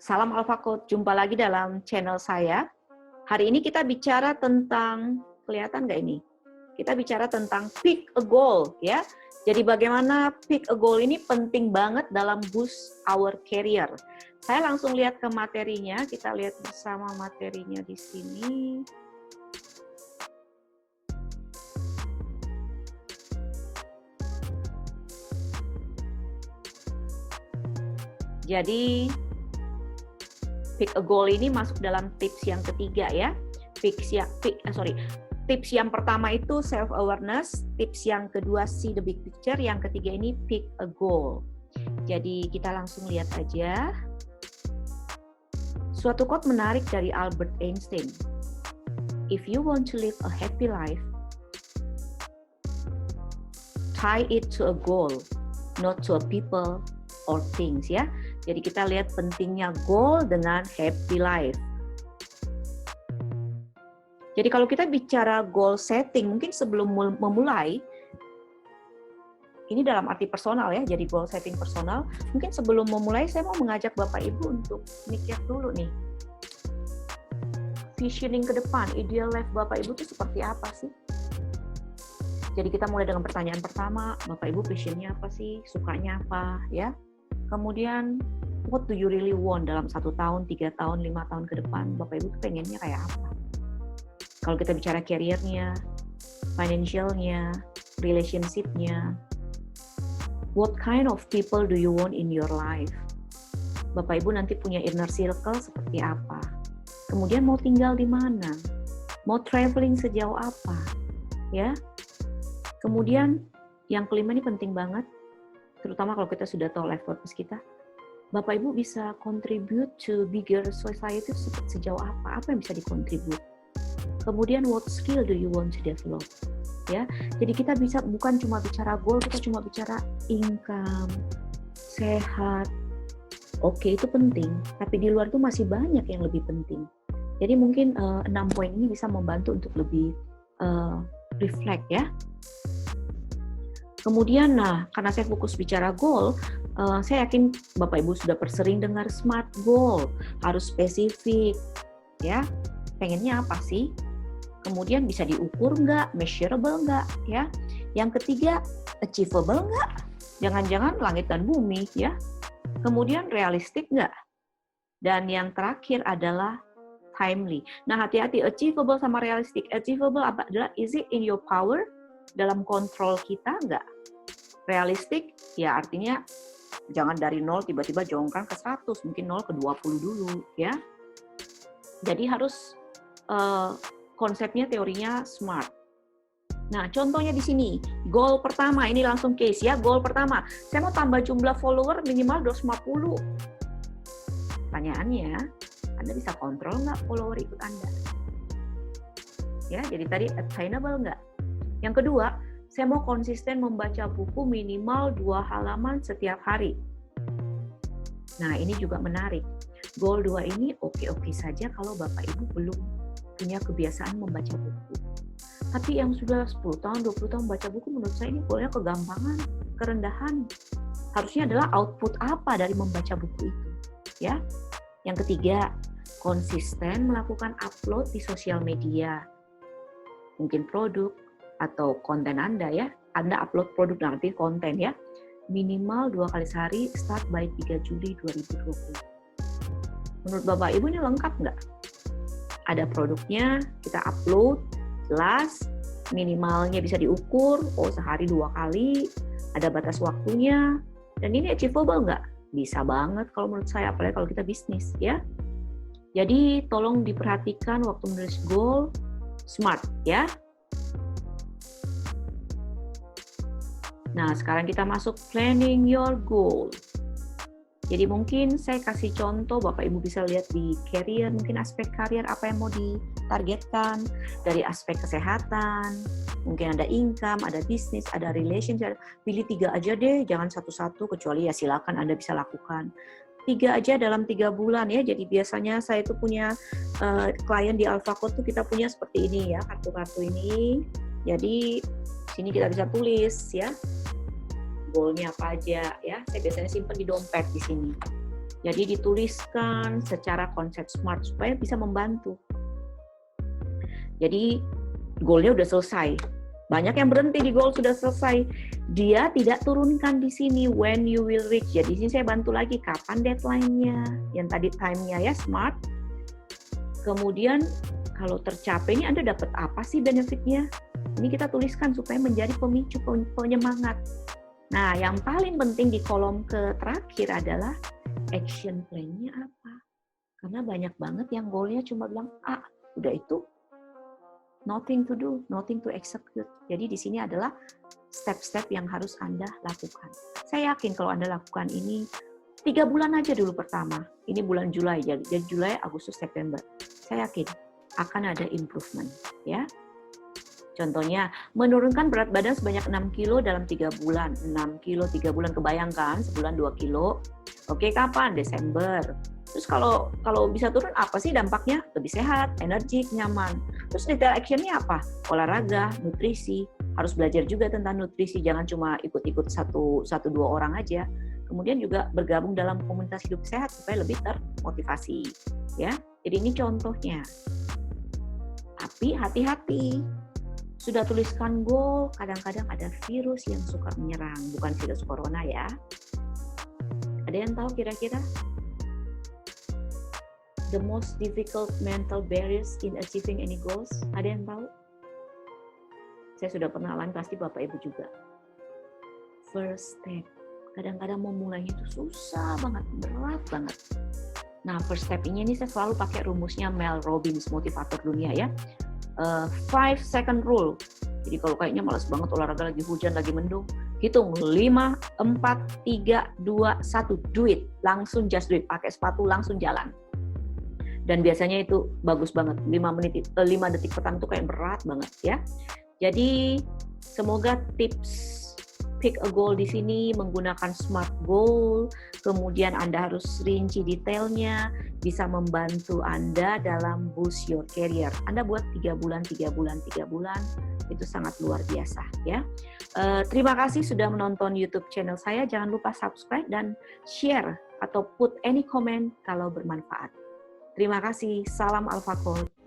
Salam Alpha Code, jumpa lagi dalam channel saya. Hari ini kita bicara tentang, kelihatan nggak ini? Kita bicara tentang pick a goal, ya. Jadi bagaimana pick a goal ini penting banget dalam boost our career. Saya langsung lihat ke materinya, kita lihat bersama materinya di sini. Jadi pick a goal ini masuk dalam tips yang ketiga ya. Tips yang pertama itu self awareness, tips yang kedua see the big picture, yang ketiga ini pick a goal. Jadi kita langsung lihat aja. Suatu quote menarik dari Albert Einstein. If you want to live a happy life, tie it to a goal, not to a people or things ya. Jadi kita lihat pentingnya goal dengan happy life. Jadi kalau kita bicara goal setting, mungkin sebelum memulai, ini dalam arti personal ya, jadi goal setting personal, mungkin sebelum memulai saya mau mengajak Bapak Ibu untuk mikir dulu nih. Visioning ke depan, ideal life Bapak Ibu itu seperti apa sih? Jadi kita mulai dengan pertanyaan pertama, Bapak Ibu visionnya apa sih? Sukanya apa? Ya. Kemudian, what do you really want dalam 1 tahun, 3 tahun, 5 tahun ke depan? Bapak Ibu tuh pengennya kayak apa? Kalau kita bicara career-nya, financial-nya, relationship-nya, what kind of people do you want in your life? Bapak Ibu nanti punya inner circle seperti apa? Kemudian mau tinggal di mana? Mau traveling sejauh apa? Ya. Kemudian yang kelima ini penting banget, terutama kalau kita sudah tahu life purpose kita, Bapak Ibu bisa contribute to bigger society sejauh apa? Apa yang bisa dikontribut? Kemudian what skill do you want to develop? Ya, jadi kita bisa bukan cuma bicara goal, kita cuma bicara income, sehat. Oke, itu penting, tapi di luar itu masih banyak yang lebih penting. Jadi mungkin 6 poin ini bisa membantu untuk lebih reflect ya. Kemudian, karena saya fokus bicara goal, saya yakin Bapak Ibu sudah sering dengar SMART goal, harus spesifik, ya. Pengennya apa sih? Kemudian bisa diukur nggak, measurable nggak, ya. Yang ketiga, achievable nggak? Jangan-jangan langit dan bumi, ya. Kemudian realistik nggak? Dan yang terakhir adalah timely. Nah, hati-hati, achievable sama realistik. Achievable adalah, is it in your power? Dalam kontrol kita nggak? Realistik, ya artinya jangan dari 0 tiba-tiba jongkang ke 100, mungkin 0 ke 20 dulu, ya. Jadi harus konsepnya, teorinya SMART. Nah, contohnya di sini, goal pertama, ini langsung case ya, goal pertama, saya mau tambah jumlah follower minimal 250. Pertanyaannya, Anda bisa kontrol nggak follower ikut Anda? Ya, jadi tadi attainable nggak? Yang kedua, saya mau konsisten membaca buku minimal 2 halaman setiap hari. Nah, ini juga menarik. Goal 2 ini oke-oke saja kalau Bapak Ibu belum punya kebiasaan membaca buku. Tapi yang sudah 10 tahun, 20 tahun membaca buku, menurut saya ini goalnya kegampangan, kerendahan. Harusnya adalah output apa dari membaca buku itu. Ya. Yang ketiga, konsisten melakukan upload di sosial media. Mungkin produk, atau konten Anda ya, Anda upload produk nanti konten ya, minimal 2 kali sehari, start by 3 Juli 2020. Menurut Bapak Ibu ini lengkap nggak? Ada produknya, kita upload, jelas, minimalnya bisa diukur, sehari 2 kali, ada batas waktunya, dan ini achievable nggak? Bisa banget kalau menurut saya, apalagi kalau kita bisnis ya. Jadi tolong diperhatikan waktu menulis goal, SMART ya. Nah, sekarang kita masuk planning your goal. Jadi mungkin saya kasih contoh, Bapak Ibu bisa lihat di career, mungkin aspek karir apa yang mau ditargetkan, dari aspek kesehatan, mungkin ada income, ada bisnis, ada relationship, pilih 3 aja deh, jangan satu-satu, kecuali ya silakan Anda bisa lakukan. 3 aja dalam 3 bulan ya, jadi biasanya saya itu punya klien di Alpha Code tuh kita punya seperti ini ya, kartu-kartu ini, jadi sini kita bisa tulis ya, goalnya apa aja ya. Saya biasanya simpan di dompet di sini. Jadi dituliskan secara konsep SMART supaya bisa membantu. Jadi goalnya udah selesai. Banyak yang berhenti di goal sudah selesai. Dia tidak turunkan di sini when you will reach. Jadi di sini saya bantu lagi kapan deadline-nya. Yang tadi time-nya ya SMART. Kemudian kalau tercapai ini Anda dapat apa sih benefit-nya? Ini kita tuliskan supaya menjadi pemicu penyemangat. Nah, yang paling penting di kolom terakhir adalah action plan-nya apa? Karena banyak banget yang goal-nya cuma bilang, udah itu, nothing to do, nothing to execute. Jadi di sini adalah step-step yang harus Anda lakukan. Saya yakin kalau Anda lakukan ini 3 bulan aja dulu pertama. Ini bulan Juli, jadi Juli, Agustus, September. Saya yakin akan ada improvement, ya. Contohnya, menurunkan berat badan sebanyak 6 kilo dalam 3 bulan. 6 kilo 3 bulan, kebayangkan sebulan 2 kilo. Oke, kapan? Desember. Terus kalau bisa turun, apa sih dampaknya? Lebih sehat, energik, nyaman. Terus detail action-nya apa? Olahraga, nutrisi. Harus belajar juga tentang nutrisi, jangan cuma ikut-ikut satu dua orang aja. Kemudian juga bergabung dalam komunitas hidup sehat supaya lebih termotivasi. Ya, jadi ini contohnya. Tapi hati-hati. Sudah tuliskan goal, kadang-kadang ada virus yang suka menyerang, bukan virus corona ya. Ada yang tahu kira-kira? The most difficult mental barriers in achieving any goals? Ada yang tahu? Saya sudah pernah alami, pasti Bapak Ibu juga. First step. Kadang-kadang mau mulainya itu susah banget, berat banget. Nah, first step ini saya selalu pakai rumusnya Mel Robbins, motivator dunia ya. 5 second rule. Jadi kalau kayaknya malas banget olahraga, lagi hujan, lagi mendung, hitung 5, 4, 3, 2, 1, do it. Langsung just do it, pakai sepatu langsung jalan. Dan biasanya itu bagus banget. 5 detik pertama itu kayak berat banget ya. Jadi semoga tips pick a goal di sini menggunakan SMART goal, kemudian Anda harus rinci detailnya, bisa membantu Anda dalam boost your career. Anda buat 3 bulan, itu sangat luar biasa ya. Terima kasih sudah menonton YouTube channel saya. Jangan lupa subscribe dan share atau put any comment kalau bermanfaat. Terima kasih. Salam Alpha Code.